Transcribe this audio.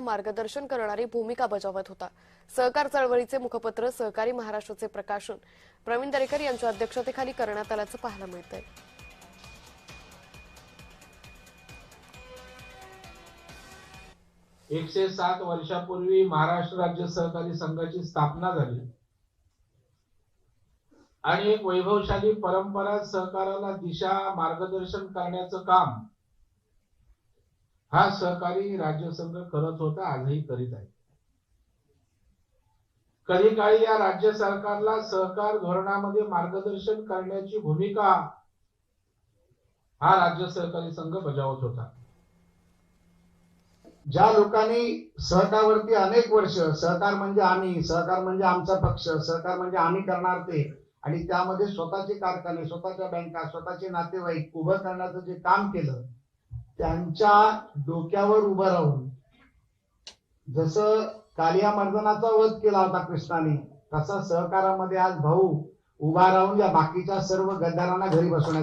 मार्गदर्शन करणारी भूमिका बजावत होता। सहकार चळवळीचे मुखपत्र सहकारी महाराष्ट्राचे प्रकाशन प्रवीण दरेकर यांच्या अध्यक्षतेखाली करण्यात आल्याचं पाहायला मिळतंय। एकशे 7 वर्षापूर्वी महाराष्ट्र राज्य सहकारी संघाची स्थापना झाली आणि एक वैभवशाली परंपरा सहकाराला दिशा मार्गदर्शन करण्याचं काम हा सहकारी राज्य संघ करत होता, आजही करीत आहे। कधी काळी या राज्य सरकारला सहकार धोरणामध्ये मार्गदर्शन करण्याची भूमिका हा राज्य सहकारी संघ बजावत होता। ज्या लोकांनी सहकारवरती अनेक वर्ष सहकार म्हणजे आम्ही, सहकार म्हणजे आमचा पक्ष, सहकार म्हणजे आम्ही करणार ते, आणि त्यामध्ये स्वतःचे कारखाने, स्वतःच्या बँका, स्वतःचे नातेवाईक उभं करण्याचं जे काम केलं, त्यांच्या डोक्यावर उभं राहून जसं कालिया मर्दनाचा वध केला होता कृष्णाने, तसा सहकारामध्ये आज भाऊ उभा राहून या बाकीच्या सर्व गद्दारांना घरी बसवण्यात